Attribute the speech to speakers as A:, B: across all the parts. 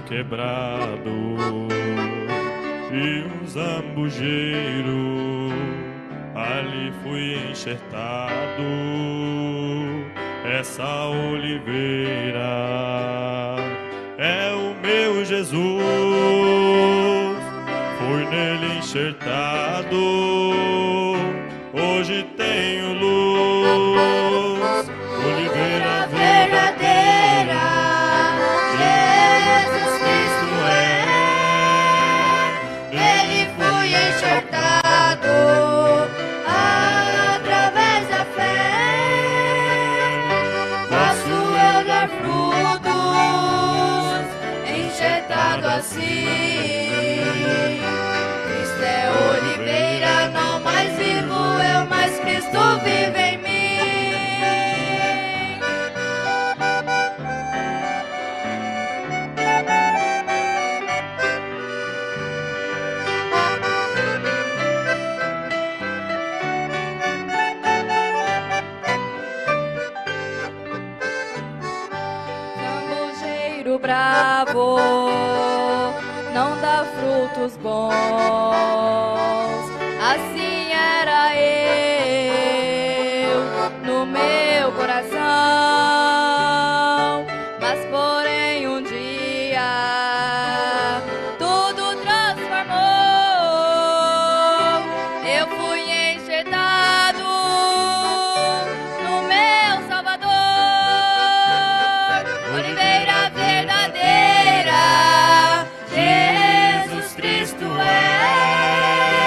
A: Quebrado e um zambujeiro, ali fui enxertado. Essa oliveira é o meu Jesus, fui nele enxertado, hoje tenho luz, oliveira verdadeira.
B: Através da fé, posso eu dar frutos, enxertado assim. Cristo é oliveira, não mais vivo eu, mas Cristo vive em mim. Bravo, não dá frutos bons, assim era eu no meu coração, mas porém um dia tudo transformou, eu fui enxertado no meu Salvador, oliveira verdadeira, Jesus Cristo é.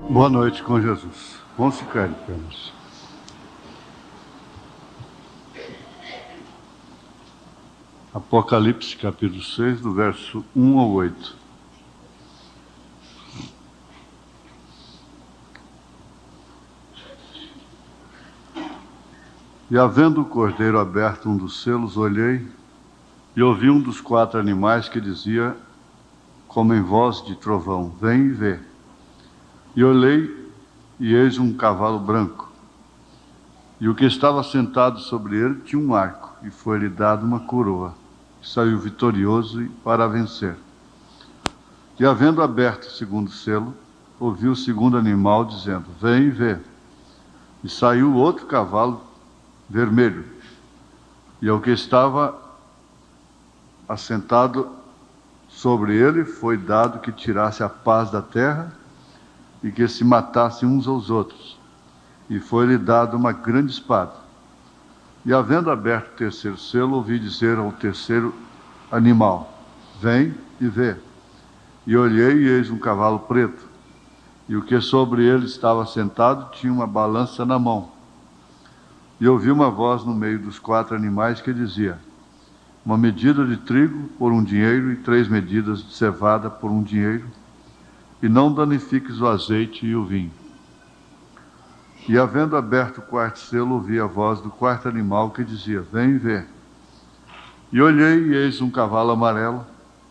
C: Boa noite com Jesus. Vamos ficar de pé. Apocalipse capítulo 6, do verso 1 ao 8. E havendo o cordeiro aberto um dos selos, olhei e ouvi um dos 4 animais que dizia, como em voz de trovão, vem e vê. E olhei, e eis um cavalo branco. E o que estava sentado sobre ele tinha um arco, e foi-lhe dado uma coroa. E saiu vitorioso para vencer. E havendo aberto o segundo selo, ouvi o segundo animal dizendo, vem e vê. E saiu outro cavalo vermelho. E ao que estava assentado sobre ele foi dado que tirasse a paz da terra e que se matassem uns aos outros. E foi-lhe dado uma grande espada. E havendo aberto o terceiro selo, ouvi dizer ao terceiro animal, vem e vê. E olhei, e eis um cavalo preto. E o que sobre ele estava sentado tinha uma balança na mão. E ouvi uma voz no meio dos 4 animais que dizia, uma medida de trigo por 1 dinheiro e 3 medidas de cevada por 1 dinheiro, e não danifiques o azeite e o vinho. E havendo aberto o 4º selo, ouvi a voz do 4º animal que dizia, vem e vê. E olhei, e eis um cavalo amarelo,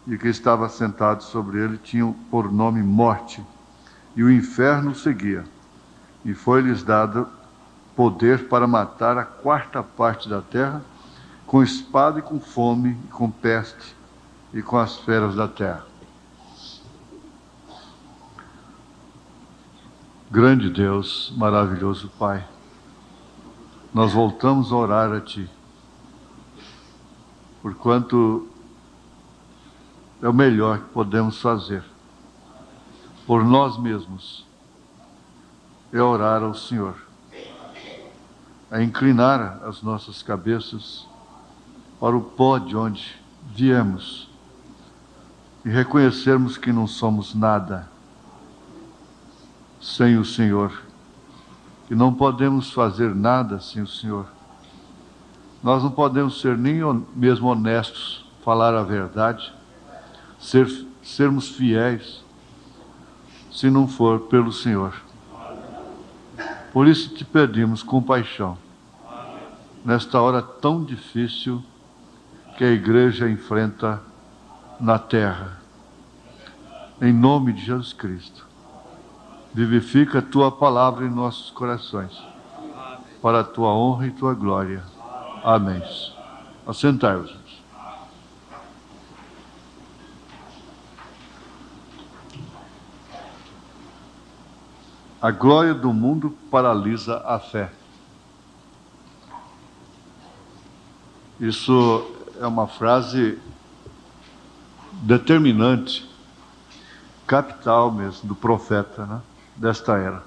C: e o que estava sentado sobre ele tinha por nome Morte, e o inferno o seguia. E foi-lhes dado poder para matar a 4ª parte da terra, com espada e com fome, e com peste, e com as feras da terra. Grande Deus, maravilhoso Pai, nós voltamos a orar a Ti, porquanto é o melhor que podemos fazer por nós mesmos, é orar ao Senhor, é inclinar as nossas cabeças para o pó de onde viemos e reconhecermos que não somos nada sem o Senhor, e não podemos fazer nada sem o Senhor. Nós não podemos ser nem mesmo honestos, falar a verdade, sermos fiéis, se não for pelo Senhor. Por isso te pedimos compaixão, nesta hora tão difícil que a igreja enfrenta na terra. Em nome de Jesus Cristo, vivifica a Tua palavra em nossos corações, para a Tua honra e Tua glória. Amém. Assentai-vos. A glória do mundo paralisa a fé. Isso é uma frase determinante, capital mesmo, do profeta, né? Desta era.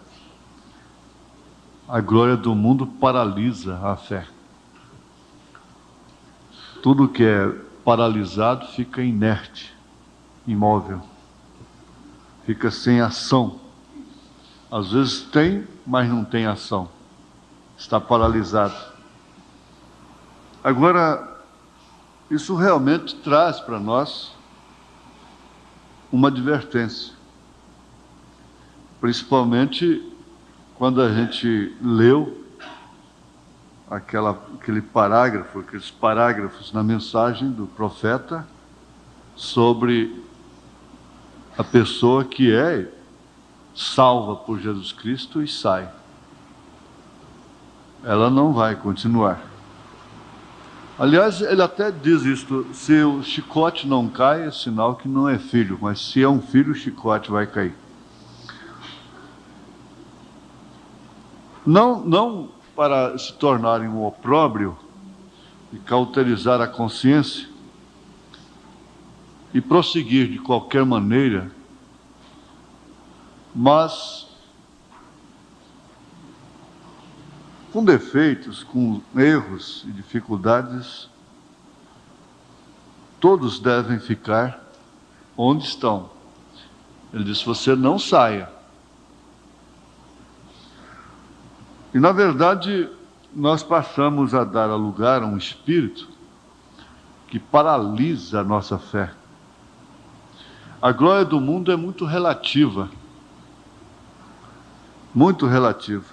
C: A glória do mundo paralisa a fé. Tudo que é paralisado fica inerte, imóvel, fica sem ação. Às vezes tem, mas não tem ação, está paralisado. Agora, isso realmente traz para nós uma advertência, principalmente quando a gente leu aqueles parágrafos na mensagem do profeta sobre a pessoa que é salva por Jesus Cristo e sai. Ela não vai continuar. Aliás, ele até diz isto, se o chicote não cai, é sinal que não é filho, mas se é um filho, o chicote vai cair. Não para se tornarem um opróbrio e cauterizar a consciência e prosseguir de qualquer maneira, mas com defeitos, com erros e dificuldades, todos devem ficar onde estão. Ele diz, você não saia, E, na verdade, nós passamos a dar lugar a um espírito que paralisa a nossa fé. A glória do mundo é muito relativa. Muito relativa.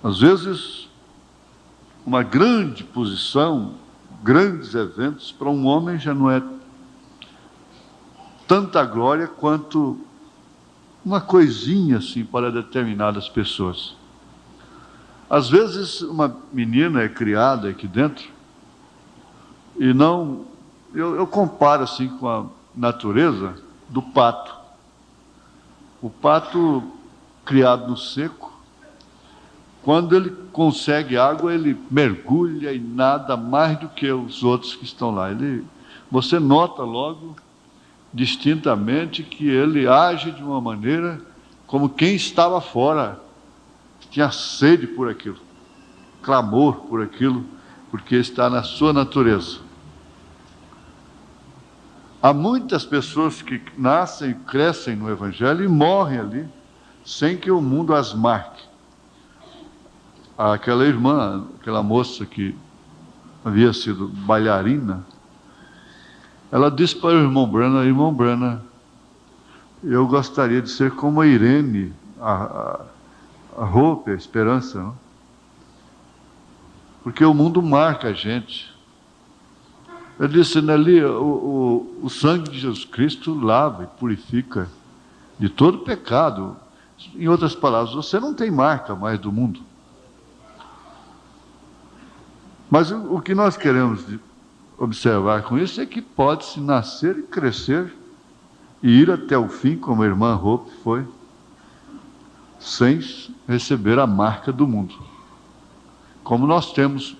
C: Às vezes, uma grande posição, grandes eventos, para um homem já não é tanta glória quanto uma coisinha assim para determinadas pessoas. Às vezes, uma menina é criada aqui dentro e não... Eu comparo assim com a natureza do pato. O pato criado no seco, quando ele consegue água, ele mergulha e nada mais do que os outros que estão lá. Você nota logo, distintamente, que ele age de uma maneira como quem estava fora, tinha sede por aquilo, clamor por aquilo, porque está na sua natureza. Há muitas pessoas que nascem e crescem no Evangelho e morrem ali, sem que o mundo as marque. Aquela irmã, aquela moça que havia sido bailarina, ela disse para o irmão Brana, eu gostaria de ser como a Irene, a Hope, a Esperança, não? Porque o mundo marca a gente. Eu disse, Nelly, o sangue de Jesus Cristo lava e purifica de todo pecado. Em outras palavras, você não tem marca mais do mundo. Mas o que nós queremos observar com isso é que pode-se nascer e crescer e ir até o fim, como a irmã Hope foi, sem receber a marca do mundo. Como nós temos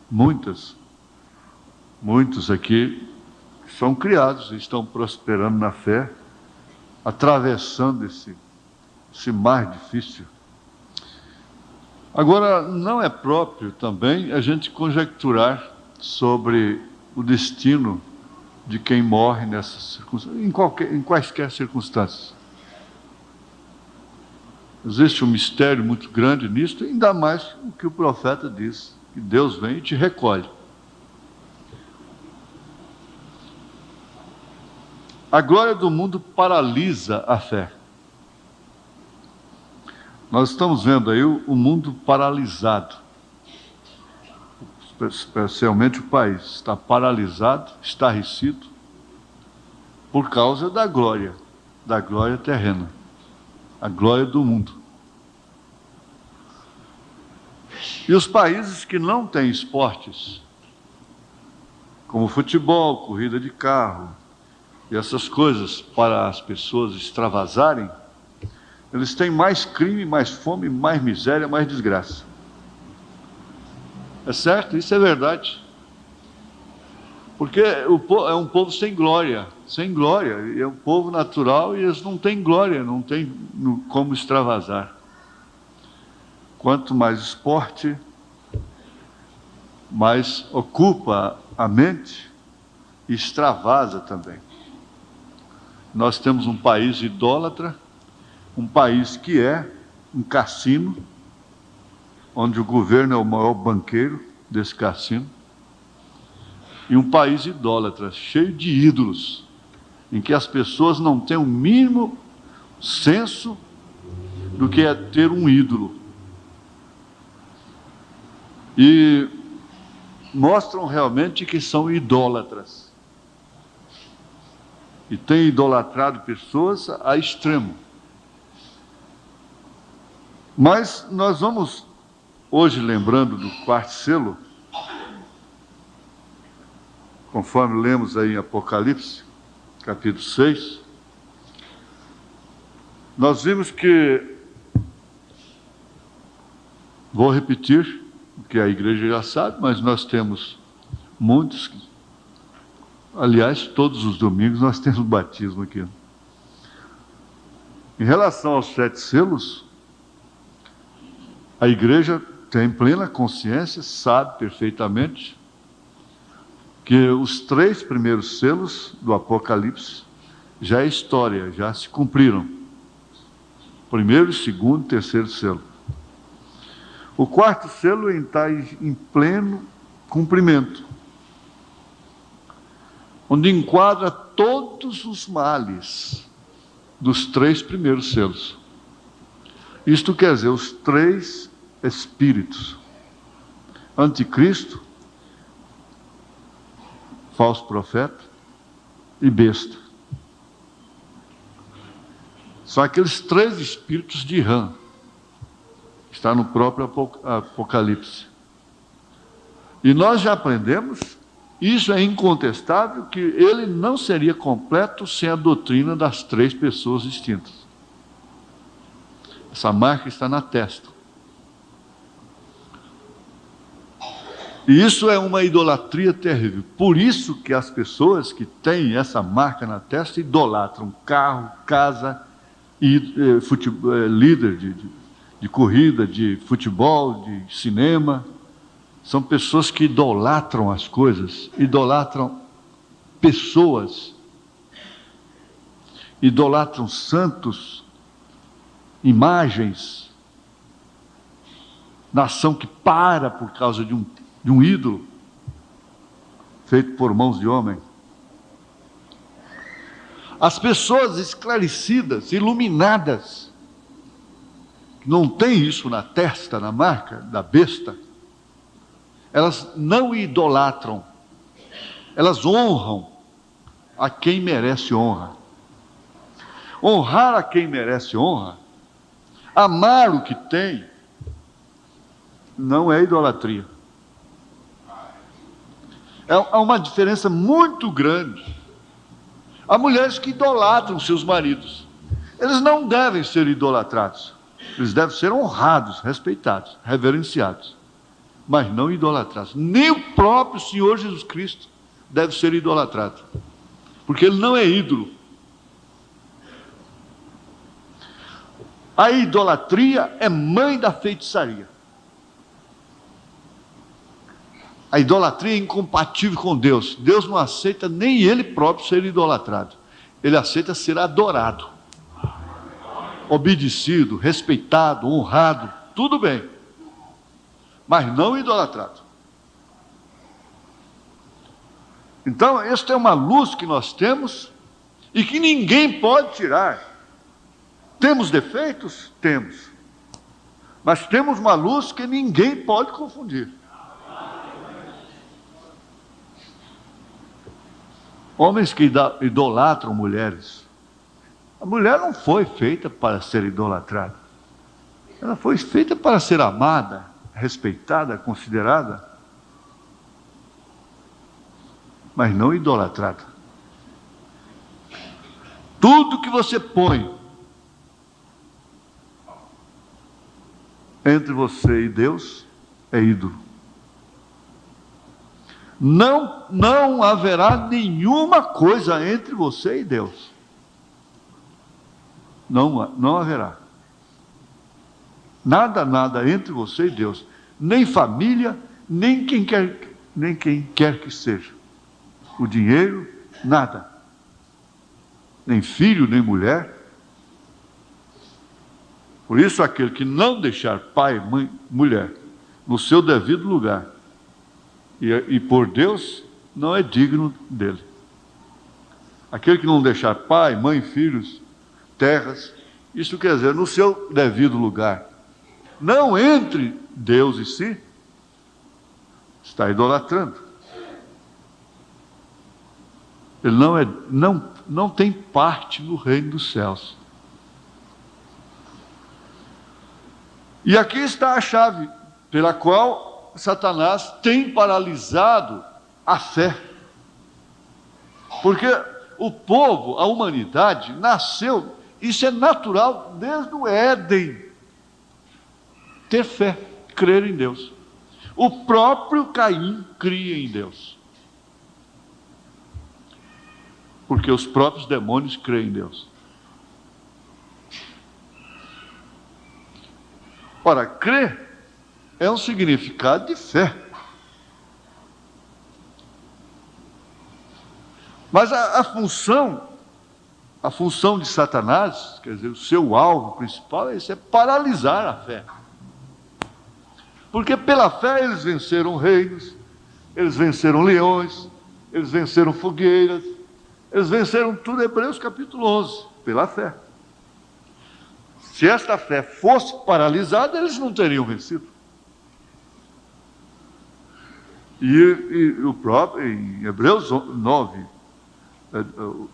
C: muitos aqui que são criados e estão prosperando na fé, atravessando esse mar difícil. Agora, não é próprio também a gente conjecturar sobre o destino de quem morre nessas circunstâncias, em quaisquer circunstâncias. Existe um mistério muito grande nisso, ainda mais o que o profeta diz, que Deus vem e te recolhe. A glória do mundo paralisa a fé. Nós estamos vendo aí o mundo paralisado. Especialmente o país está paralisado, estarrecido, por causa da glória terrena, a glória do mundo. E os países que não têm esportes, como futebol, corrida de carro, e essas coisas para as pessoas extravasarem, eles têm mais crime, mais fome, mais miséria, mais desgraça. É certo? Isso é verdade. Porque é um povo sem glória, e é um povo natural e eles não têm glória, não têm como extravasar. Quanto mais esporte, mais ocupa a mente e extravasa também. Nós temos um país idólatra, um país que é um cassino, onde o governo é o maior banqueiro desse cassino, e um país idólatra, cheio de ídolos, em que as pessoas não têm o mínimo senso do que é ter um ídolo. E mostram realmente que são idólatras. E têm idolatrado pessoas a extremo. Mas nós vamos, hoje, lembrando do quarto selo, conforme lemos aí em Apocalipse, capítulo 6, nós vimos que, vou repetir, o que a igreja já sabe, mas nós temos muitos, aliás, todos os domingos nós temos batismo aqui. Em relação aos 7 selos, a igreja tem plena consciência, sabe perfeitamente, que os 3 primeiros selos do Apocalipse já é história, já se cumpriram. Primeiro, segundo, terceiro selo. O quarto selo está em pleno cumprimento, onde enquadra todos os males dos 3 primeiros selos. Isto quer dizer, os 3 espíritos: anticristo, falso profeta e besta. São aqueles 3 espíritos de Rã. Está no próprio Apocalipse. E nós já aprendemos, isso é incontestável, que ele não seria completo sem a doutrina das 3 pessoas distintas. Essa marca está na testa. E isso é uma idolatria terrível. Por isso que as pessoas que têm essa marca na testa idolatram carro, casa e líder de corrida, de futebol, de cinema. São pessoas que idolatram as coisas, idolatram pessoas, idolatram santos, imagens, nação que para por causa de um ídolo feito por mãos de homem. As pessoas esclarecidas, iluminadas, não tem isso na testa, na marca da besta, elas não idolatram, elas honram a quem merece honra. Honrar a quem merece honra, amar o que tem, não é idolatria. Há uma diferença muito grande. Há mulheres que idolatram seus maridos. Eles não devem ser idolatrados. Eles devem ser honrados, respeitados, reverenciados, mas não idolatrados. Nem o próprio Senhor Jesus Cristo deve ser idolatrado, porque ele não é ídolo. A idolatria é mãe da feitiçaria. A idolatria é incompatível com Deus. Deus não aceita nem ele próprio ser idolatrado. Ele aceita ser adorado, obedecido, respeitado, honrado, tudo bem, mas não idolatrado. Então, esta é uma luz que nós temos e que ninguém pode tirar. Temos defeitos? Temos. Mas temos uma luz que ninguém pode confundir. Homens que idolatram mulheres. A mulher não foi feita para ser idolatrada. Ela foi feita para ser amada, respeitada, considerada, mas não idolatrada. Tudo que você põe entre você e Deus é ídolo. Não haverá nenhuma coisa entre você e Deus. Não haverá. Nada entre você e Deus. Nem família, nem quem quer que seja. O dinheiro, nada. Nem filho, nem mulher. Por isso, aquele que não deixar pai, mãe, mulher no seu devido lugar e por Deus, não é digno dele. Aquele que não deixar pai, mãe, filhos, terras, isso quer dizer, no seu devido lugar, não entre Deus e si, está idolatrando. Ele não tem parte no reino dos céus. E aqui está a chave pela qual Satanás tem paralisado a fé. Porque o povo, a humanidade, nasceu, isso é natural desde o Éden, ter fé, crer em Deus. O próprio Caim cria em Deus. Porque os próprios demônios creem em Deus. Ora, crer é um significado de fé. Mas a função A função de Satanás, quer dizer, o seu alvo principal é esse, é paralisar a fé. Porque pela fé eles venceram reinos, eles venceram leões, eles venceram fogueiras, eles venceram tudo, Hebreus capítulo 11, pela fé. Se esta fé fosse paralisada, eles não teriam vencido. E o próprio, em Hebreus 9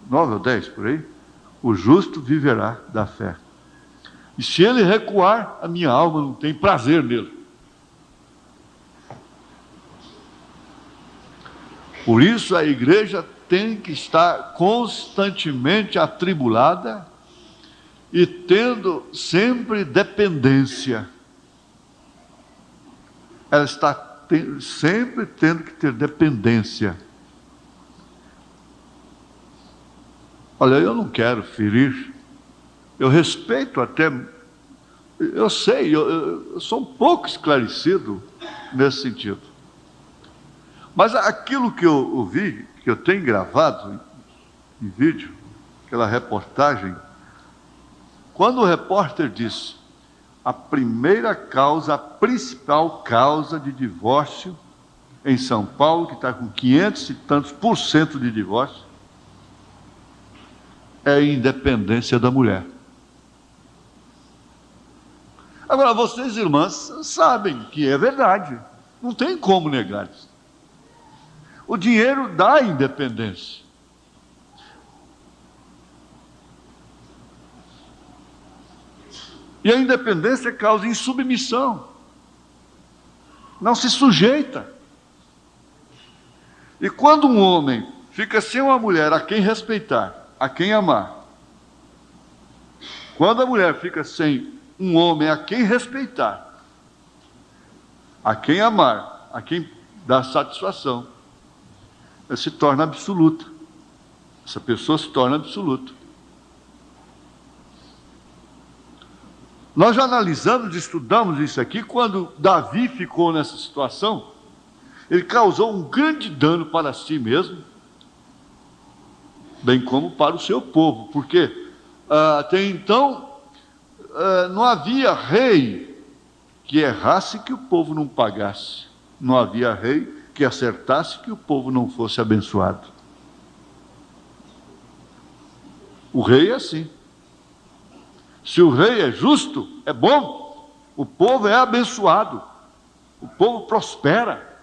C: ou 10, por aí, o justo viverá da fé. E se ele recuar, a minha alma não tem prazer nele. Por isso a igreja tem que estar constantemente atribulada e tendo sempre dependência. Ela está sempre tendo que ter dependência. Olha, eu não quero ferir, eu respeito até, eu sei, eu sou um pouco esclarecido nesse sentido. Mas aquilo que eu ouvi, que eu tenho gravado em vídeo, aquela reportagem, quando o repórter disse, a primeira causa, a principal causa de divórcio em São Paulo, que está com 500 e tantos % de divórcio, é a independência da mulher. Agora, vocês, irmãs, sabem que é verdade. Não tem como negar isso. O dinheiro dá independência. E a independência causa insubmissão. Não se sujeita. E quando um homem fica sem uma mulher a quem respeitar, a quem amar, quando a mulher fica sem um homem a quem respeitar, a quem amar, a quem dar satisfação, ela se torna absoluta. Essa pessoa se torna absoluta. Nós já analisamos, estudamos isso aqui, quando Davi ficou nessa situação, ele causou um grande dano para si mesmo, bem como para o seu povo, porque até então não havia rei que errasse que o povo não pagasse, não havia rei que acertasse que o povo não fosse abençoado. O rei é assim. Se o rei é justo, é bom, o povo é abençoado, o povo prospera.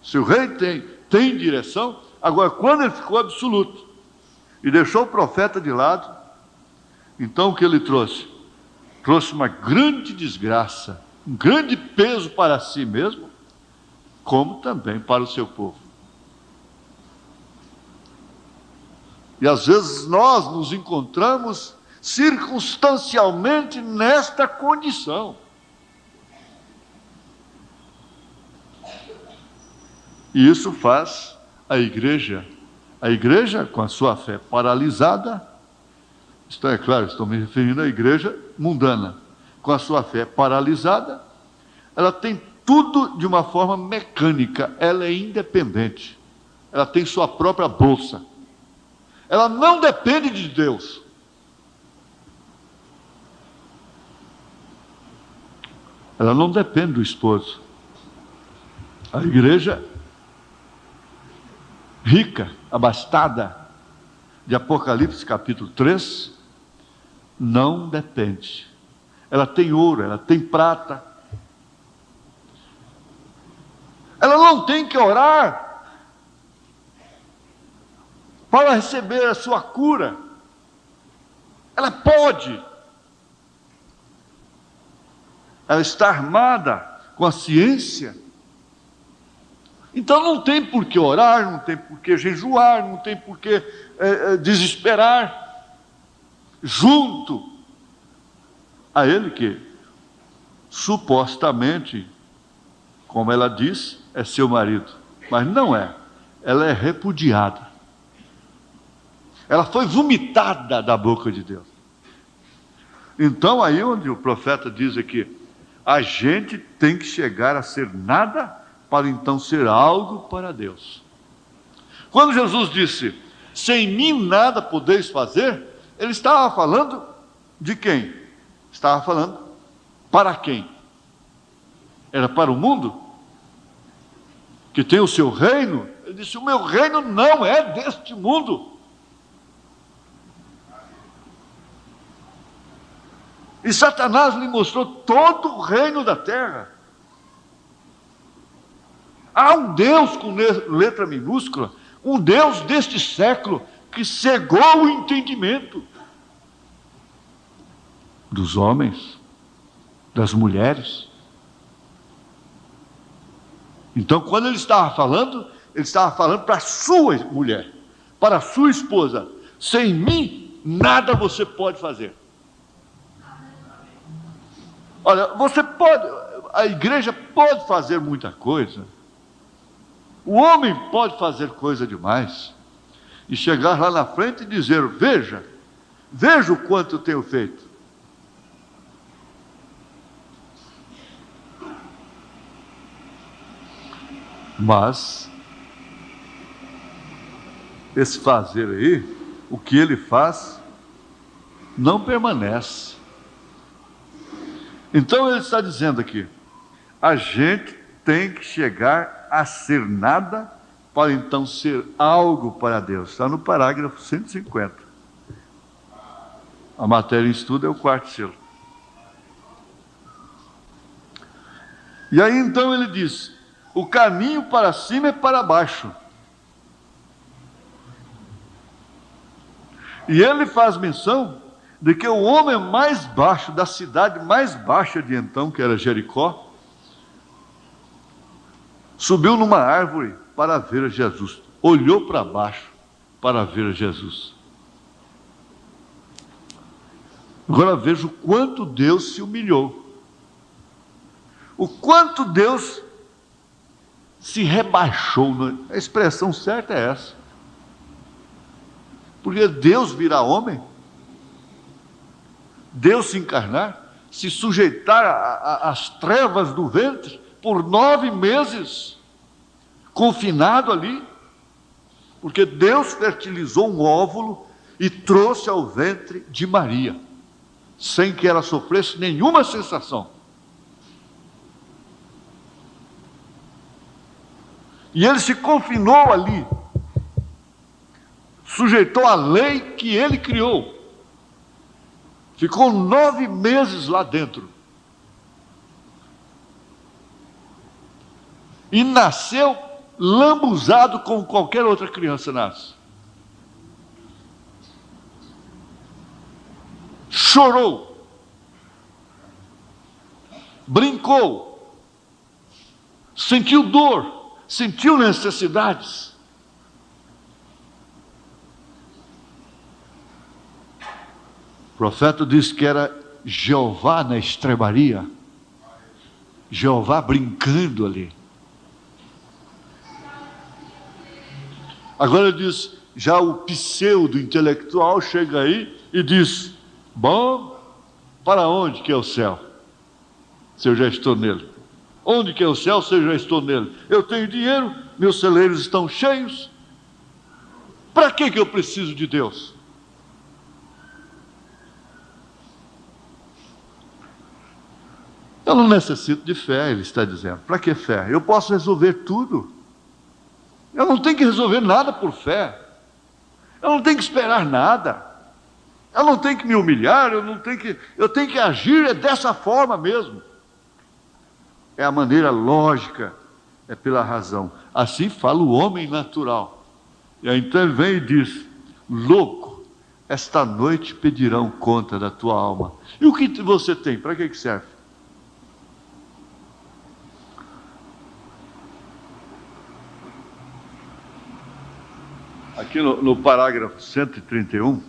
C: Se o rei tem direção, agora quando ele ficou absoluto e deixou o profeta de lado, então o que ele trouxe? Trouxe uma grande desgraça, um grande peso para si mesmo, como também para o seu povo. E às vezes nós nos encontramos circunstancialmente nesta condição. E isso faz a igreja com a sua fé paralisada, isto é claro, estou me referindo à igreja mundana, com a sua fé paralisada, ela tem tudo de uma forma mecânica, ela é independente, ela tem sua própria bolsa, ela não depende de Deus. Ela não depende do esposo. A igreja rica, abastada, de Apocalipse capítulo 3, não depende. Ela tem ouro, ela tem prata. Ela não tem que orar para receber a sua cura. Ela pode. Ela está armada com a ciência. Então não tem por que orar, não tem por que jejuar, não tem por que desesperar, junto a ele que, supostamente, como ela diz, é seu marido. Mas não é. Ela é repudiada. Ela foi vomitada da boca de Deus. Então aí onde o profeta diz aqui, a gente tem que chegar a ser nada para então ser algo para Deus. Quando Jesus disse, sem mim nada podeis fazer, ele estava falando de quem? Estava falando para quem? Era para o mundo? Que tem o seu reino? Ele disse, o meu reino não é deste mundo. E Satanás lhe mostrou todo o reino da terra. Há um Deus com letra minúscula, um Deus deste século que cegou o entendimento dos homens, das mulheres. Então, quando ele estava falando para a sua mulher, para a sua esposa. Sem mim, nada você pode fazer. Olha, a igreja pode fazer muita coisa. O homem pode fazer coisa demais. E chegar lá na frente e dizer, veja o quanto eu tenho feito. Mas, esse fazer aí, o que ele faz, não permanece. Então ele está dizendo aqui, a gente tem que chegar a ser nada, para então ser algo para Deus. Está no parágrafo 150. A matéria em estudo é o quarto selo. E aí então ele diz, o caminho para cima é para baixo. E ele faz menção de que o homem mais baixo, da cidade mais baixa de então, que era Jericó, subiu numa árvore para ver Jesus. Olhou para baixo para ver Jesus. Agora veja o quanto Deus se humilhou. O quanto Deus se rebaixou. A expressão certa é essa. Porque Deus virar homem, Deus se encarnar, se sujeitar às trevas do ventre por 9 meses, confinado ali, porque Deus fertilizou um óvulo e trouxe ao ventre de Maria, sem que ela sofresse nenhuma sensação. E ele se confinou ali, sujeitou a lei que ele criou, ficou 9 meses lá dentro, e nasceu lambuzado como qualquer outra criança nasce. Chorou, brincou, sentiu dor, sentiu necessidades. O profeta disse que era Jeová na estrebaria, Jeová brincando ali. Agora diz, já o pseudo intelectual chega aí e diz, bom, para onde que é o céu, se eu já estou nele? Onde que é o céu, se eu já estou nele? Eu tenho dinheiro, meus celeiros estão cheios, para que eu preciso de Deus? Eu não necessito de fé, ele está dizendo. Para que fé? Eu posso resolver tudo. Eu não tenho que resolver nada por fé. Eu não tenho que esperar nada. Eu não tenho que me humilhar, eu tenho que agir dessa forma mesmo. É a maneira lógica, é pela razão. Assim fala o homem natural. E aí então ele vem e diz, louco, esta noite pedirão conta da tua alma. E o que você tem? Para que serve? Aqui no parágrafo 131,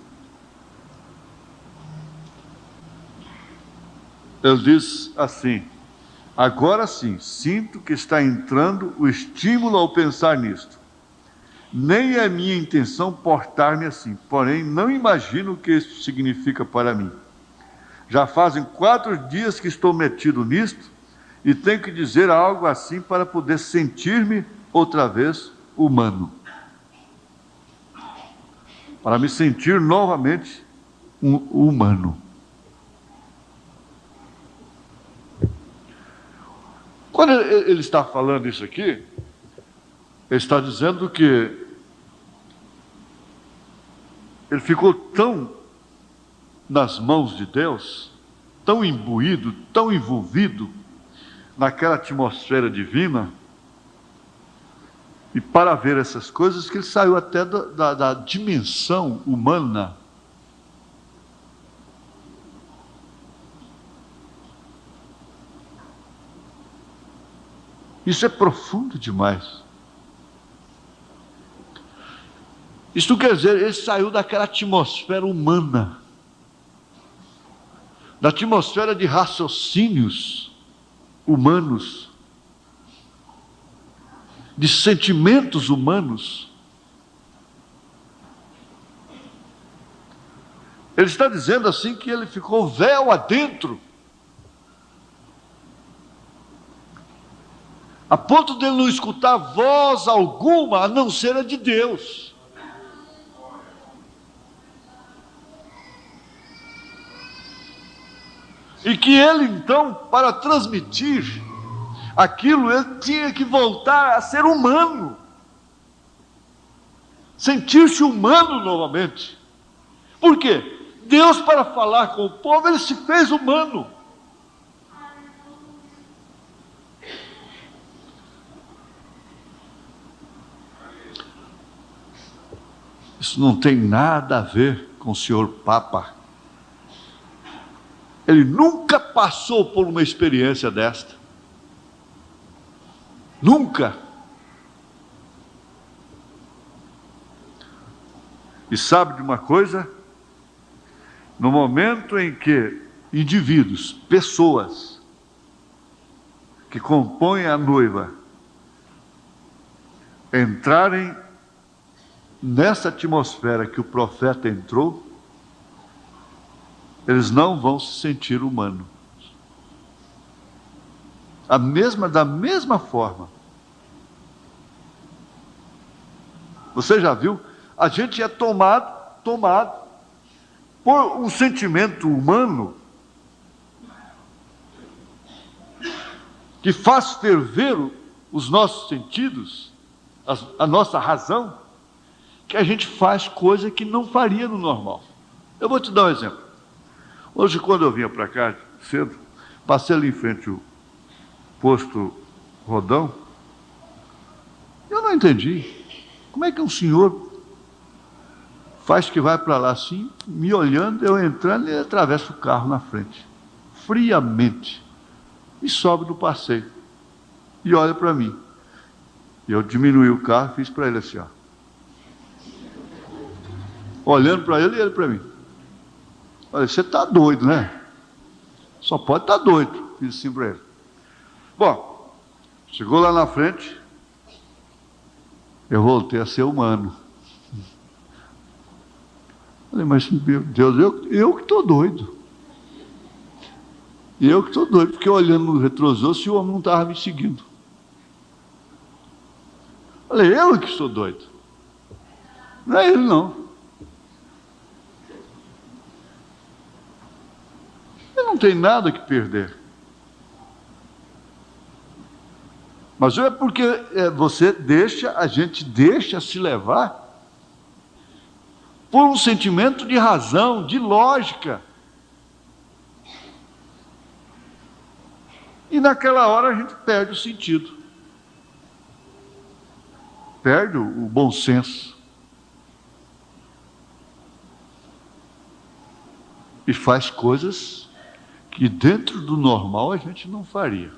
C: ele diz assim, agora sim, sinto que está entrando o estímulo ao pensar nisto. Nem é minha intenção portar-me assim, porém não imagino o que isso significa para mim. Já fazem 4 dias que estou metido nisto e tenho que dizer algo assim para poder sentir-me outra vez humano. para me sentir novamente um humano. Quando ele está falando isso aqui, ele está dizendo que ele ficou tão nas mãos de Deus, tão imbuído, tão envolvido naquela atmosfera divina, e para ver essas coisas, que ele saiu até da dimensão humana. Isso é profundo demais. Isso quer dizer, ele saiu daquela atmosfera humana, da atmosfera de raciocínios humanos, de sentimentos humanos. Ele está dizendo assim que ele ficou véu adentro, a ponto de ele não escutar voz alguma a não ser a de Deus. E que ele então, para transmitir aquilo, ele tinha que voltar a ser humano, sentir-se humano novamente. Por quê? Deus, para falar com o povo, ele se fez humano. Isso não tem nada a ver com o senhor Papa. Ele nunca passou por uma experiência desta. Nunca. E sabe de uma coisa? No momento em que indivíduos, pessoas, que compõem a noiva, entrarem nessa atmosfera que o profeta entrou, eles não vão se sentir humanos. Da mesma forma. Você já viu? A gente é tomado por um sentimento humano que faz ferver os nossos sentidos, a nossa razão, que a gente faz coisa que não faria no normal. Eu vou te dar um exemplo. Hoje, quando eu vinha para cá cedo, passei ali em frente ao posto Rodão, eu não entendi. Como é que um senhor faz que vai para lá assim, me olhando, eu entrando, e atravessa o carro na frente, friamente, e sobe no passeio, e olha para mim. E eu diminuí o carro e fiz para ele assim, ó. Olhando para ele e ele para mim. Olha, você está doido, né? Só pode estar doido. Fiz assim para ele. Bom, chegou lá na frente, eu voltei a ser humano. Falei, mas meu Deus, eu que estou doido. Eu que estou doido, porque olhando no retrovisor, se o homem não estava me seguindo. Falei, eu que estou doido. Não é ele, não. Ele não tem nada que perder. Mas é porque a gente deixa se levar por um sentimento de razão, de lógica. E naquela hora a gente perde o sentido. Perde o bom senso. E faz coisas que dentro do normal a gente não faria.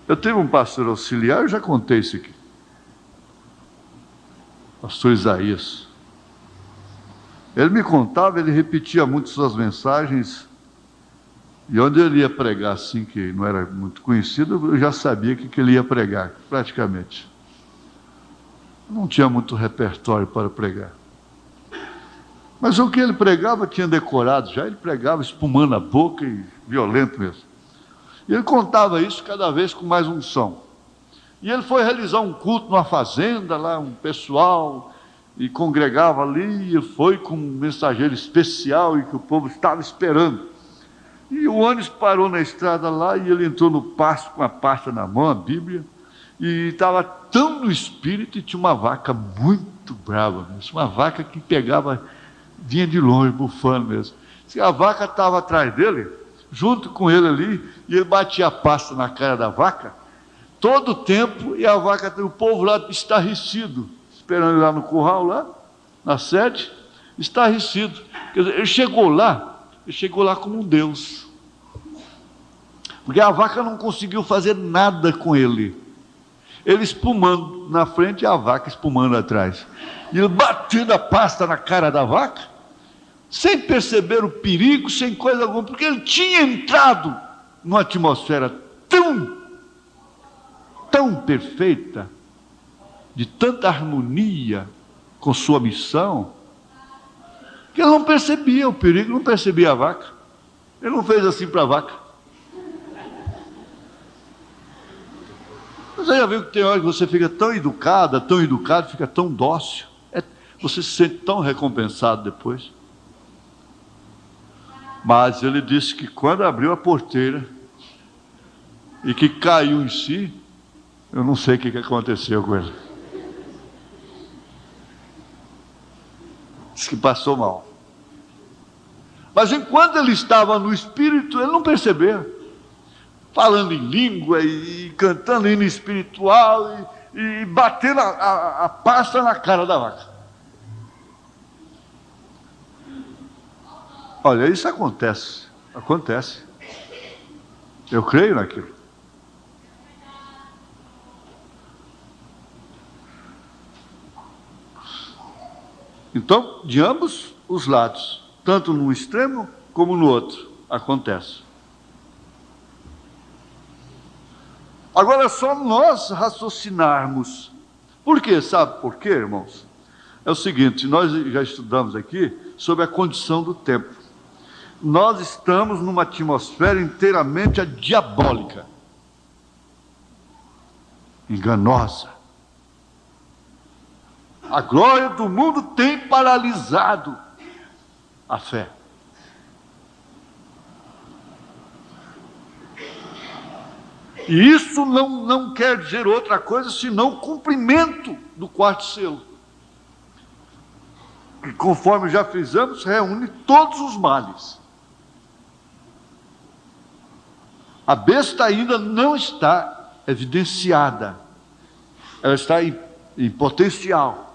C: Eu tive um pastor auxiliar, eu já contei isso aqui. Pastor Isaías. Ele me contava, ele repetia muito suas mensagens, e onde ele ia pregar assim, que não era muito conhecido, eu já sabia que ele ia pregar, praticamente. Não tinha muito repertório para pregar. Mas o que ele pregava tinha decorado já, ele pregava espumando a boca e violento mesmo. E ele contava isso cada vez com mais unção. E ele foi realizar um culto numa fazenda, lá um pessoal, e congregava ali, e foi com um mensageiro especial, e que o povo estava esperando. E o ônibus parou na estrada lá, e ele entrou no pasto com a pasta na mão, a Bíblia, e estava tão no espírito, e tinha uma vaca muito brava mesmo, uma vaca que pegava, vinha de longe, bufando mesmo. A vaca estava atrás dele, junto com ele ali, e ele batia a pasta na cara da vaca, todo o tempo, e a vaca, o povo lá estarrecido, esperando ele lá no curral, lá, na sede, estarrecido. Quer dizer, ele chegou lá como um Deus. Porque a vaca não conseguiu fazer nada com ele. Ele espumando na frente e a vaca espumando atrás. E ele batendo a pasta na cara da vaca, sem perceber o perigo, sem coisa alguma, porque ele tinha entrado numa atmosfera tão perfeita, de tanta harmonia com sua missão, que ele não percebia o perigo, não percebia a vaca. Ele não fez assim para a vaca. Você já viu que tem hora que você fica tão educado, fica tão dócil, você se sente tão recompensado depois. Mas ele disse que quando abriu a porteira e que caiu em si, eu não sei o que aconteceu com ele. Diz que passou mal. Mas enquanto ele estava no espírito, ele não percebeu. Falando em língua e cantando hino espiritual e batendo a pasta na cara da vaca. Olha, isso acontece. Eu creio naquilo. Então, de ambos os lados, tanto num extremo como no outro, acontece. Agora é só nós raciocinarmos. Por quê? Sabe por quê, irmãos? É o seguinte, nós já estudamos aqui sobre a condição do tempo. Nós estamos numa atmosfera inteiramente diabólica, enganosa. A glória do mundo tem paralisado a fé. E isso não quer dizer outra coisa senão o cumprimento do quarto selo, que, conforme já fizemos, reúne todos os males. A besta ainda não está evidenciada, ela está em potencial.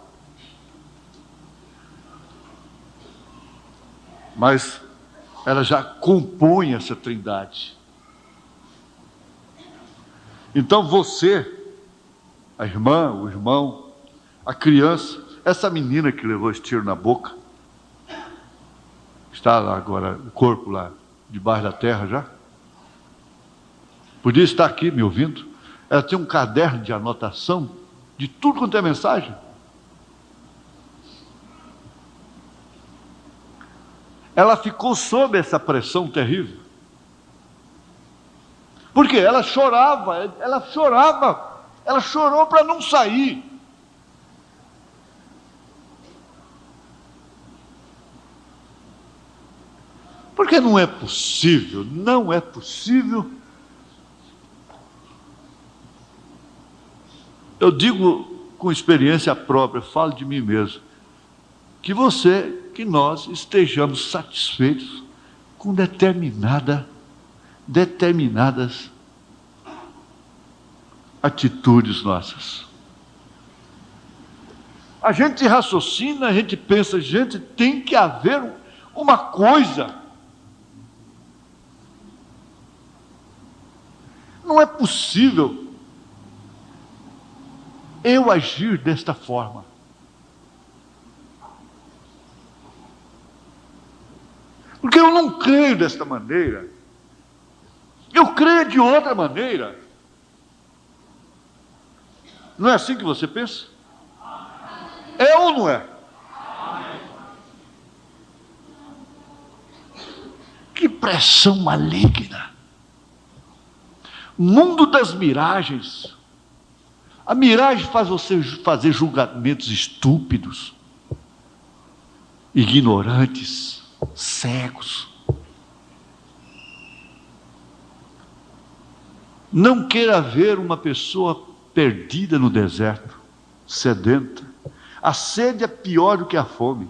C: Mas ela já compõe essa trindade. Então você, a irmã, o irmão, a criança, essa menina que levou esse tiro na boca, está lá agora, o corpo lá, debaixo da terra já, podia estar aqui me ouvindo. Ela tem um caderno de anotação de tudo quanto é mensagem. Ela ficou sob essa pressão terrível. Porque ela chorou para não sair. Porque não é possível. Eu digo com experiência própria, falo de mim mesmo, que nós estejamos satisfeitos com determinadas atitudes nossas. A gente raciocina, a gente pensa, gente, tem que haver uma coisa. Não é possível eu agir desta forma. Porque eu não creio desta maneira. Eu creio de outra maneira. Não é assim que você pensa? É ou não é? Que pressão maligna. Mundo das miragens. A miragem faz você fazer julgamentos estúpidos, ignorantes, cegos. Não queira ver uma pessoa perdida no deserto, sedenta. A sede é pior do que a fome.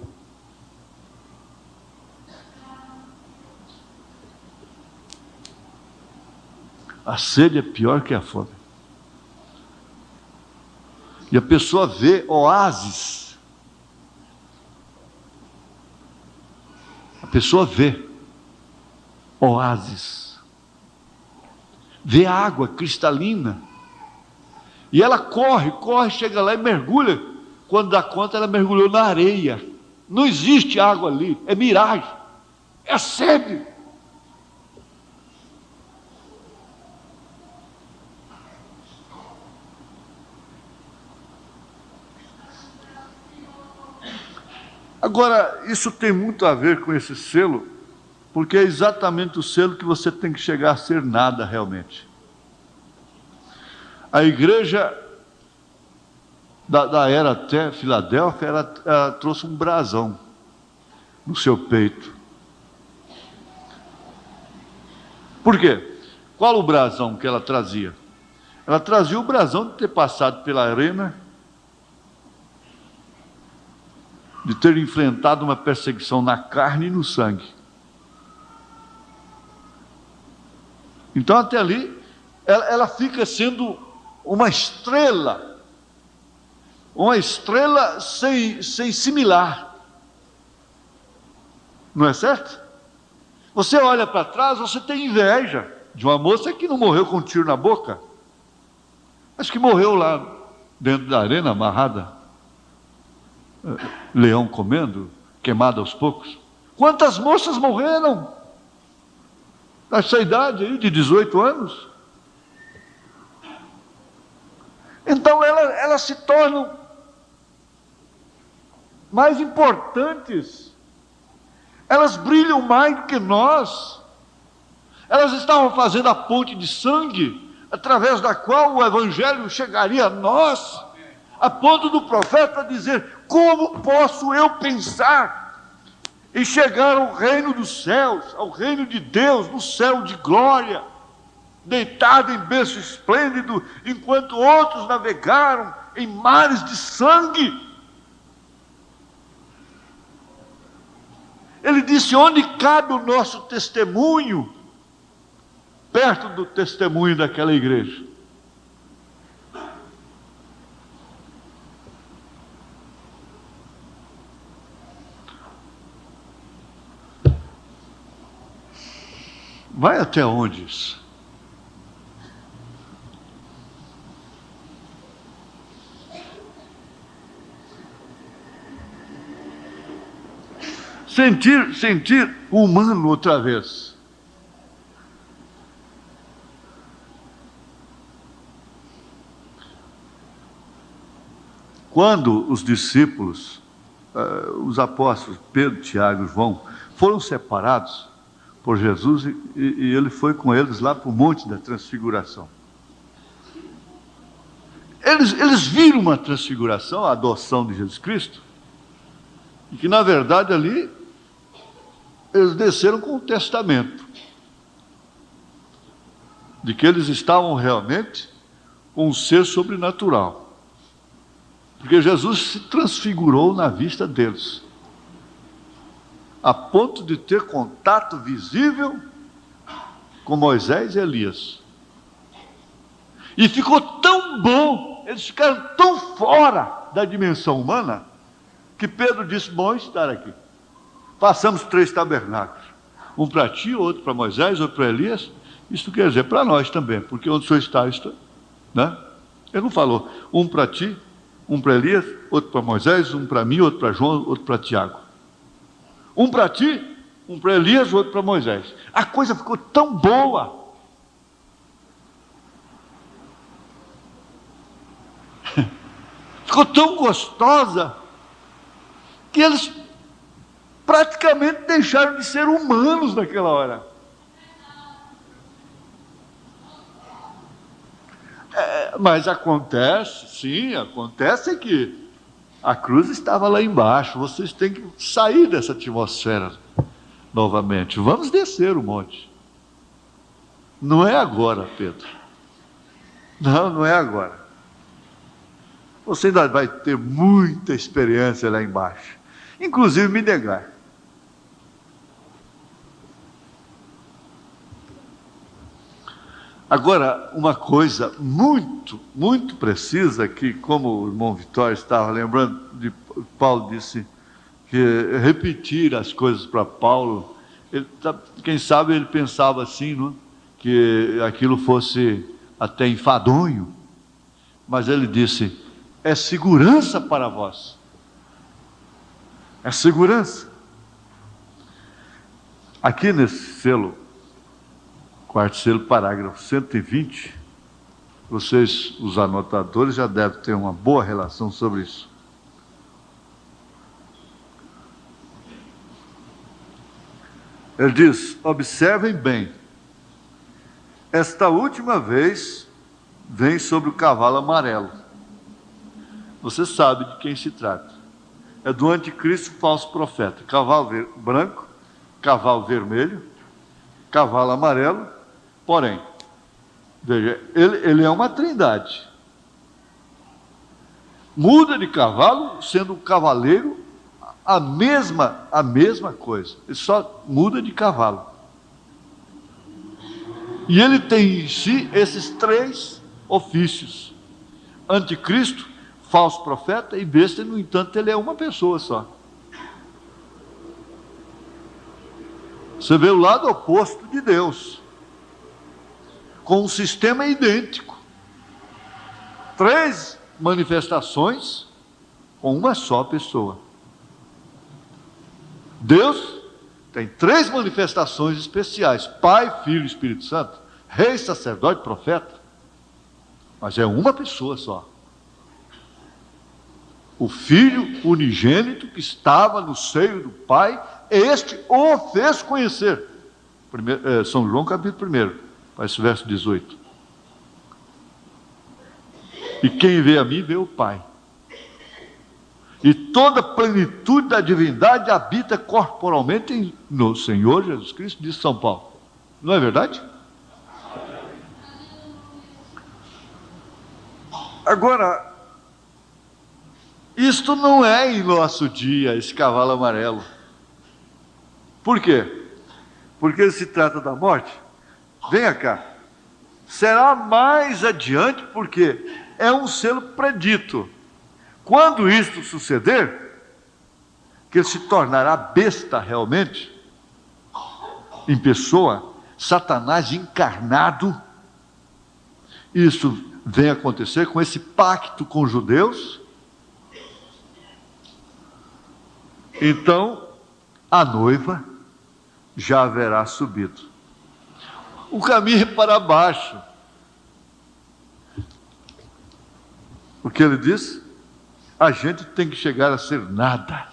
C: A sede é pior que a fome. E a pessoa vê oásis. A pessoa vê oásis. Vê água cristalina. E ela corre, chega lá e mergulha. Quando dá conta, ela mergulhou na areia. Não existe água ali, é miragem. É sede. Agora, isso tem muito a ver com esse selo, porque é exatamente o selo que você tem que chegar a ser nada realmente. A igreja da era até Filadélfia, ela trouxe um brasão no seu peito. Por quê? Qual o brasão que ela trazia? Ela trazia o brasão de ter passado pela arena, de ter enfrentado uma perseguição na carne e no sangue. Então até ali, ela fica sendo uma estrela sem similar. Não é certo? Você olha para trás, você tem inveja de uma moça que não morreu com um tiro na boca, mas que morreu lá dentro da arena, amarrada, leão comendo, queimada aos poucos. Quantas moças morreram nessa idade aí de 18 anos? Então elas se tornam mais importantes, elas brilham mais do que nós. Elas estavam fazendo a ponte de sangue através da qual o evangelho chegaria a nós, a ponto do profeta dizer: como posso eu pensar em chegar ao reino dos céus, ao reino de Deus, no céu de glória, deitado em berço esplêndido, enquanto outros navegaram em mares de sangue? Ele disse: onde cabe o nosso testemunho perto do testemunho daquela igreja? Vai até onde isso? Sentir humano outra vez. Quando os discípulos, os apóstolos Pedro, Tiago e João, foram separados por Jesus, e ele foi com eles lá para o Monte da Transfiguração. Eles viram uma transfiguração, a adoção de Jesus Cristo, e que na verdade ali eles desceram com o testamento de que eles estavam realmente com um ser sobrenatural, porque Jesus se transfigurou na vista deles, a ponto de ter contato visível com Moisés e Elias. E ficou tão bom, eles ficaram tão fora da dimensão humana, que Pedro disse: bom estar aqui. Façamos 3 tabernáculos, um para ti, outro para Moisés, outro para Elias. Isso quer dizer para nós também, porque onde o Senhor está, né? Ele não falou um para ti, um para Elias, outro para Moisés, um para mim, outro para João, outro para Tiago. Um para ti, um para Elias, outro para Moisés. A coisa ficou tão boa. Ficou tão gostosa, que eles praticamente deixaram de ser humanos naquela hora. Mas acontece, sim, acontece que a cruz estava lá embaixo. Vocês têm que sair dessa atmosfera novamente. Vamos descer o monte. Não é agora, Pedro. Não, não é agora. Você ainda vai ter muita experiência lá embaixo. Inclusive me negar. Agora, uma coisa muito, muito precisa, que como o irmão Vitório estava lembrando, Paulo disse que repetir as coisas para Paulo, quem sabe ele pensava assim, não? Que aquilo fosse até enfadonho, mas ele disse, é segurança para vós. É segurança. Aqui nesse selo, quarto selo, parágrafo 120, vocês, os anotadores, já devem ter uma boa relação sobre isso. Ele diz, observem bem, esta última vez vem sobre o cavalo amarelo. Você sabe de quem se trata. É do anticristo falso profeta. Cavalo branco, cavalo vermelho, cavalo amarelo. Porém, veja, ele é uma trindade. Muda de cavalo, sendo um cavaleiro, a mesma coisa. Ele só muda de cavalo. E ele tem em si esses três ofícios: anticristo, falso profeta e besta. No entanto, ele é uma pessoa só. Você vê o lado oposto de Deus, com um sistema idêntico. Três manifestações com uma só pessoa. Deus tem três manifestações especiais: Pai, Filho e Espírito Santo, Rei, Sacerdote, Profeta. Mas é uma pessoa só. O Filho unigênito que estava no seio do Pai, este o fez conhecer. São João capítulo 1, esse verso 18. E quem vê a mim, vê o Pai. E toda a plenitude da divindade habita corporalmente no Senhor Jesus Cristo, diz São Paulo. Não é verdade? Agora, isto não é em nosso dia, esse cavalo amarelo. Por quê? Porque se trata da morte. Venha cá. Será mais adiante, porque é um selo predito. Quando isto suceder, que ele se tornará besta realmente, em pessoa, Satanás encarnado. Isso vem acontecer com esse pacto com os judeus. Então, a noiva já haverá subido. O caminho é para baixo. O que ele diz? A gente tem que chegar a ser nada.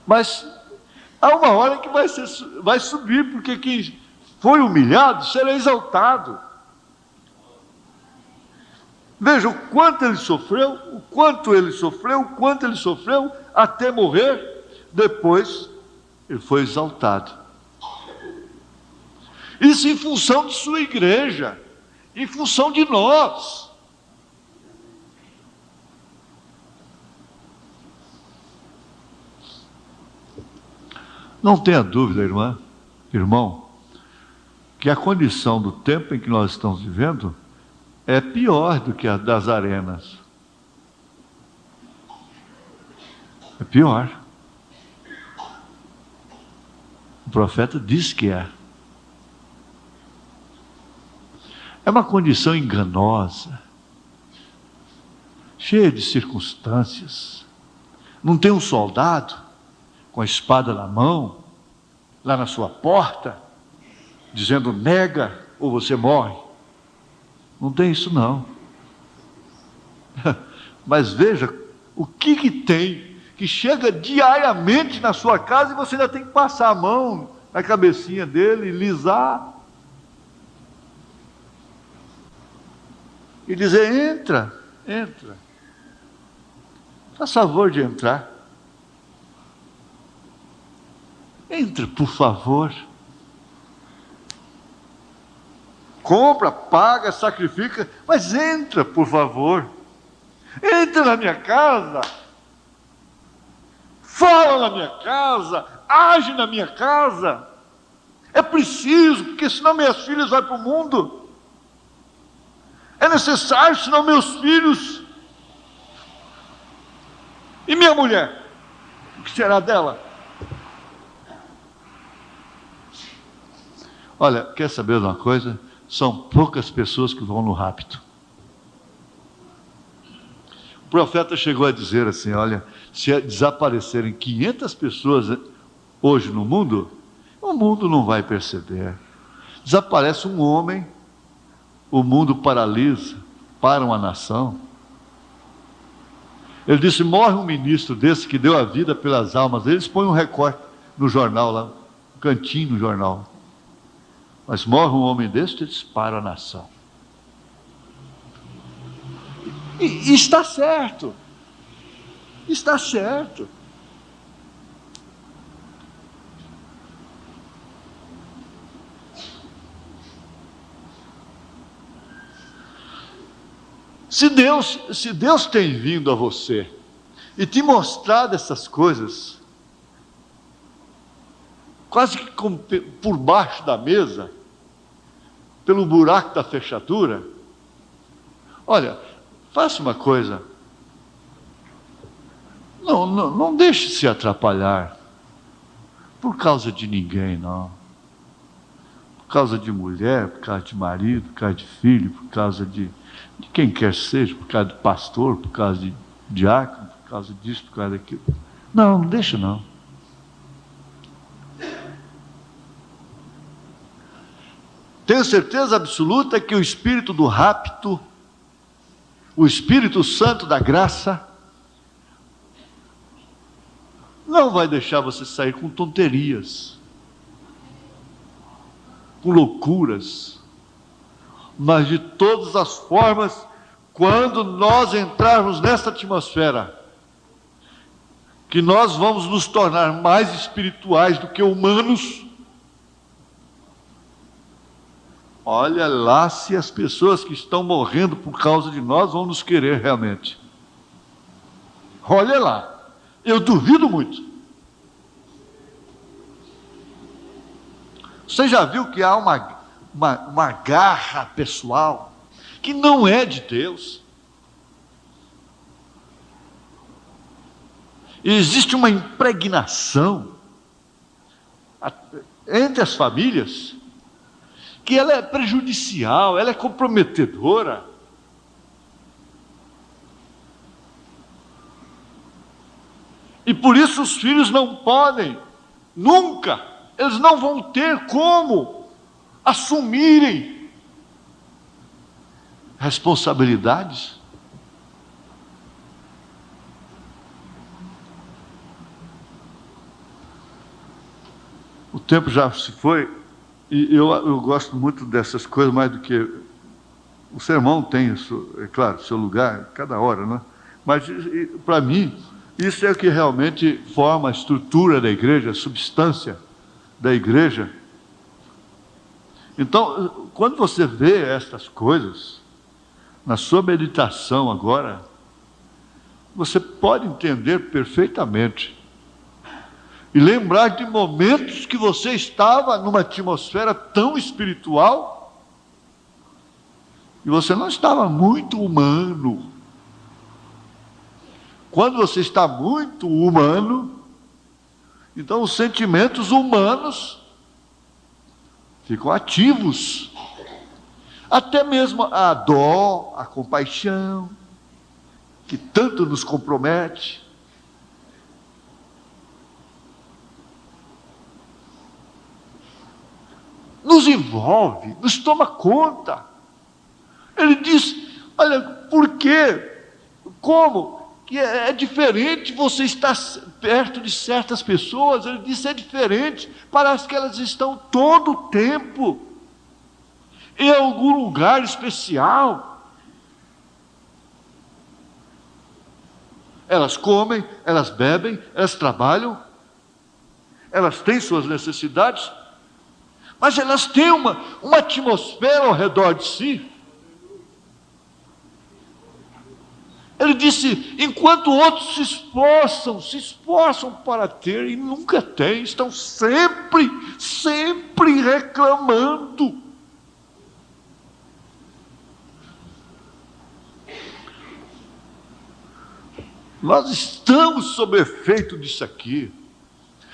C: Mas há uma hora que vai subir, porque quem foi humilhado será exaltado. Veja o quanto ele sofreu, até morrer. Depois ele foi exaltado. Isso em função de sua igreja, em função de nós. Não tenha dúvida, irmão, que a condição do tempo em que nós estamos vivendo é pior do que a das arenas. É pior. O profeta diz que é. É uma condição enganosa, cheia de circunstâncias. Não tem um soldado com a espada na mão, lá na sua porta, dizendo nega ou você morre. Não tem isso não. Mas veja o que tem, que chega diariamente na sua casa e você ainda tem que passar a mão na cabecinha dele, lisar. e dizer: entra, entra. Faz favor de entrar. Entre, por favor. Compra, paga, sacrifica, mas entra, por favor. Entra na minha casa. Fala na minha casa. Age na minha casa. É preciso, porque senão minhas filhas vão para o mundo. É necessário, senão meus filhos. E minha mulher? O que será dela? Olha, quer saber de uma coisa? São poucas pessoas que vão no rapto. O profeta chegou a dizer assim: olha, se desaparecerem 500 pessoas hoje no mundo, o mundo não vai perceber. Desaparece um homem, o mundo paralisa para uma nação. Ele disse: morre um ministro desse que deu a vida pelas almas. Eles põem um recorte no jornal lá, um cantinho no jornal. Mas morre um homem desse, eles param a nação. E está certo. Está certo. Se Deus tem vindo a você e te mostrado essas coisas, quase que por baixo da mesa, pelo buraco da fechadura, olha, faça uma coisa, não deixe se atrapalhar por causa de ninguém, não. Por causa de mulher, por causa de marido, por causa de filho, por causa de quem quer seja, por causa de pastor, por causa de diácono, por causa disso, por causa daquilo. Não deixa não. Tenho certeza absoluta que o espírito do rapto, o Espírito Santo da graça, não vai deixar você sair com tonterias, com loucuras, mas de todas as formas, quando nós entrarmos nessa atmosfera, que nós vamos nos tornar mais espirituais do que humanos, olha lá se as pessoas que estão morrendo por causa de nós vão nos querer realmente. Olha lá, eu duvido muito. Você já viu que há uma garra pessoal que não é de Deus? E existe uma impregnação entre as famílias que ela é prejudicial, ela é comprometedora. E por isso os filhos não podem, nunca, eles não vão ter como assumirem responsabilidades. O tempo já se foi. E eu gosto muito dessas coisas, mais do que... O sermão tem, isso, é claro, seu lugar, cada hora, né? Mas, para mim, isso é o que realmente forma a estrutura da igreja, a substância da igreja. Então, quando você vê estas coisas, na sua meditação agora, você pode entender perfeitamente. E lembrar de momentos que você estava numa atmosfera tão espiritual e você não estava muito humano. Quando você está muito humano, então os sentimentos humanos ficam ativos. Até mesmo a dó, a compaixão, que tanto nos compromete. Nos envolve, nos toma conta. Ele diz: olha, por quê? Como? Que é diferente você estar perto de certas pessoas. Ele diz: é diferente, parece que elas estão todo o tempo em algum lugar especial. Elas comem, elas bebem, elas trabalham, elas têm suas necessidades, mas elas têm uma atmosfera ao redor de si. Ele disse, enquanto outros se esforçam para ter e nunca têm, estão sempre reclamando. Nós estamos sob efeito disso aqui.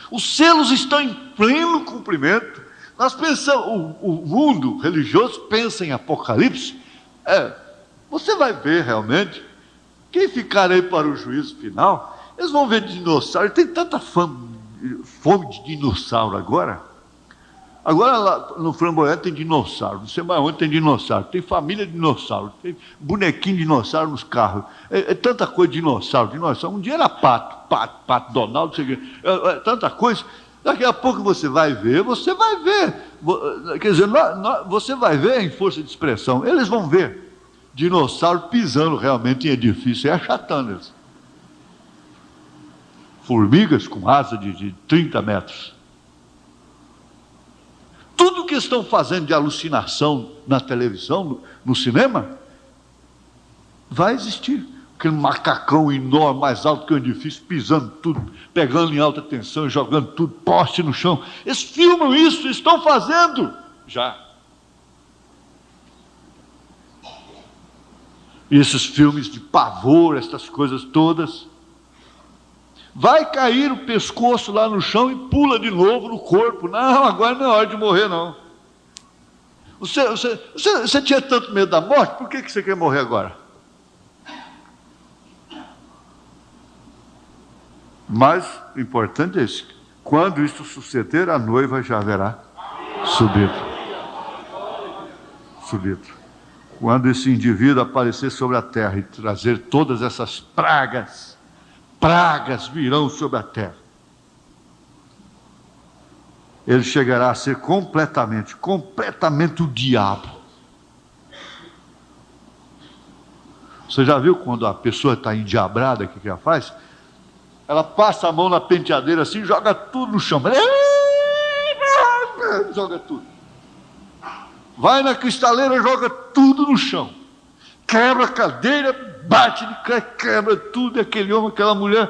C: Os selos estão em pleno cumprimento. Nós pensamos, o mundo religioso pensa em Apocalipse. Você vai ver realmente. Quem ficar aí para o juízo final, eles vão ver dinossauro. Tem tanta fome de dinossauro agora. Agora lá no Flamboyant tem dinossauro. Não sei mais onde tem dinossauro. Tem família de dinossauro. Tem bonequinho de dinossauro nos carros. É tanta coisa de dinossauro. Um dia era pato, Donaldo, tanta coisa. Daqui a pouco você vai ver. Quer dizer, você vai ver em força de expressão. Eles vão ver dinossauro pisando realmente em edifício e achatando eles. Formigas com asa de 30 metros. Tudo que estão fazendo de alucinação na televisão, no cinema, vai existir. Aquele macacão enorme, mais alto que o edifício, pisando tudo, pegando em alta tensão e jogando tudo, poste no chão. Eles filmam isso, estão fazendo já. E esses filmes de pavor, essas coisas todas, vai cair o pescoço lá no chão e pula de novo no corpo. Não, agora não é hora de morrer, não. Você tinha tanto medo da morte, por que você quer morrer agora? Mas o importante é isso. Quando isso suceder, a noiva já haverá subido. Quando esse indivíduo aparecer sobre a terra e trazer todas essas pragas virão sobre a terra. Ele chegará a ser completamente o diabo. Você já viu quando a pessoa está endiabrada, o que ela faz? Ela passa a mão na penteadeira assim, joga tudo no chão. Joga tudo. Vai na cristaleira, joga tudo no chão. Quebra a cadeira, bate de quebra tudo, aquele homem, aquela mulher,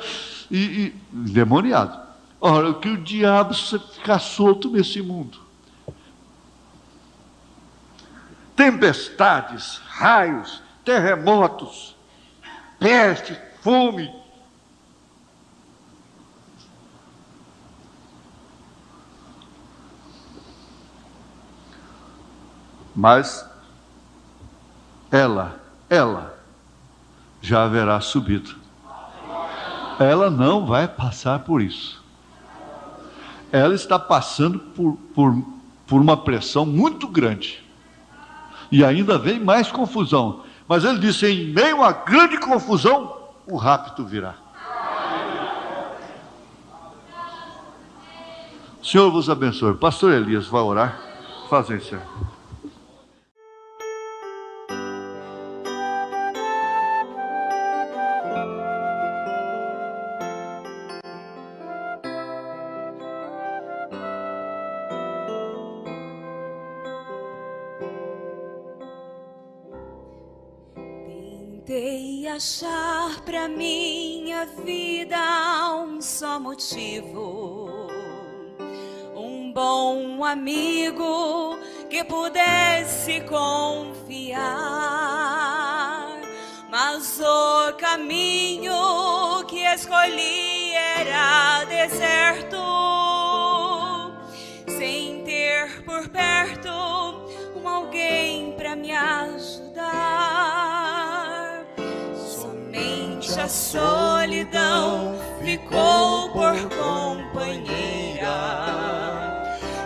C: e endemoniado. Ora, que o diabo ficar solto nesse mundo. Tempestades, raios, terremotos, peste, fome. Mas ela já haverá subido. Ela não vai passar por isso. Ela está passando por uma pressão muito grande. E ainda vem mais confusão. Mas ele disse, em meio a grande confusão, o rapto virá. O Senhor vos abençoe. Pastor Elias vai orar. Fazem isso.
B: Tentei achar pra minha vida um só motivo, um bom amigo que pudesse confiar, mas o caminho que escolhi era deserto, sem ter por perto alguém pra me ajudar. A solidão ficou por companheira.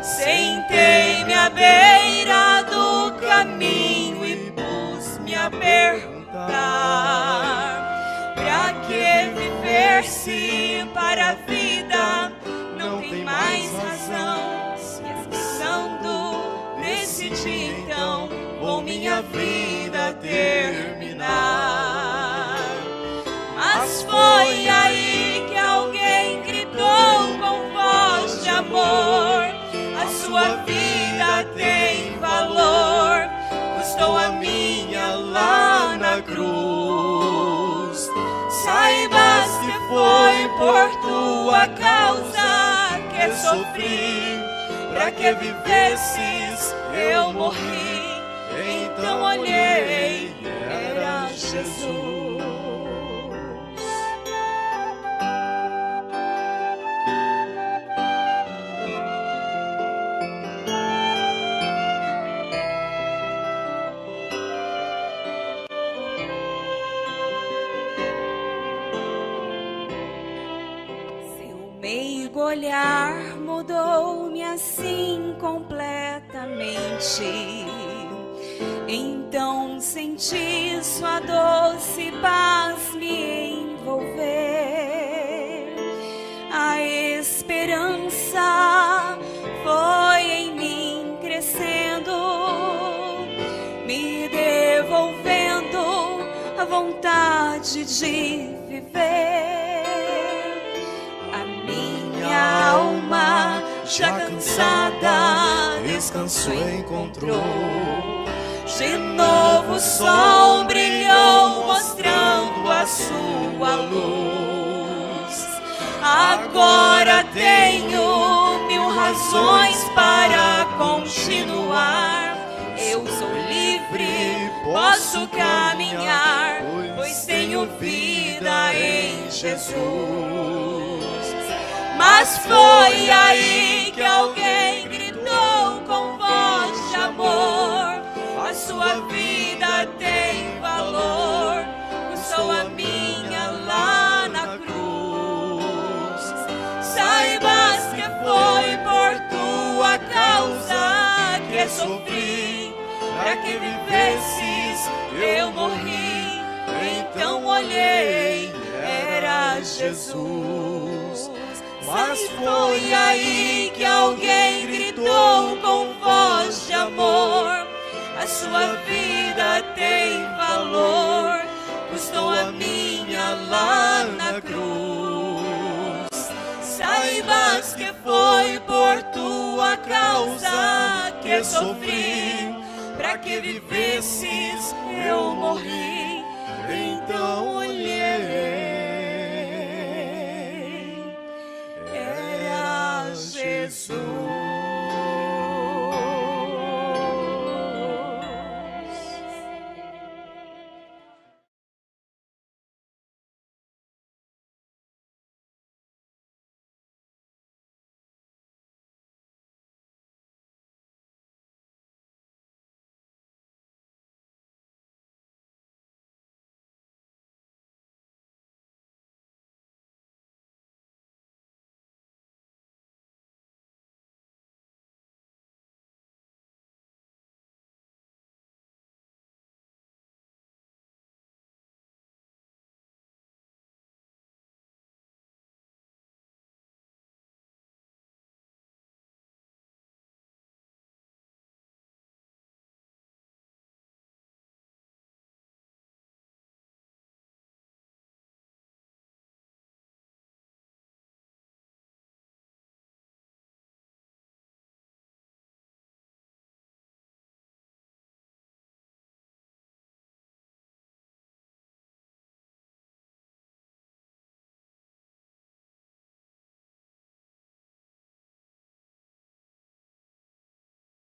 B: Sentei-me à beira do caminho e pus-me a perguntar: pra que viver se para a vida não tem mais razão? Se pensando nesse dia então vou minha vida terminar. Mas Mas foi aí que alguém gritou com voz de amor: a sua vida tem valor, custou a minha lá na cruz. Saibas que foi por tua causa que sofri, para que vivesses eu morri. Então olhei, era Jesus. Meigo olhar mudou-me assim completamente. Então senti sua doce paz me envolver. A esperança foi em mim crescendo, me devolvendo a vontade de viver. Minha alma, já cansada, descanso encontrou. De novo o sol brilhou, mostrando a sua luz. Agora tenho 1000 razões para continuar. Eu sou livre, posso caminhar, pois tenho vida em Jesus. Mas foi aí que alguém gritou com voz de amor: a sua vida tem valor, custou a minha lá na cruz. Saibas que foi por tua causa que sofri, para que vivesses eu morri. Então olhei, era Jesus. Mas foi aí que alguém gritou com voz de amor: a sua vida tem valor, custou a minha lá na cruz. Saibas que foi por tua causa que sofri, para que vivesses eu morri. Então olhei,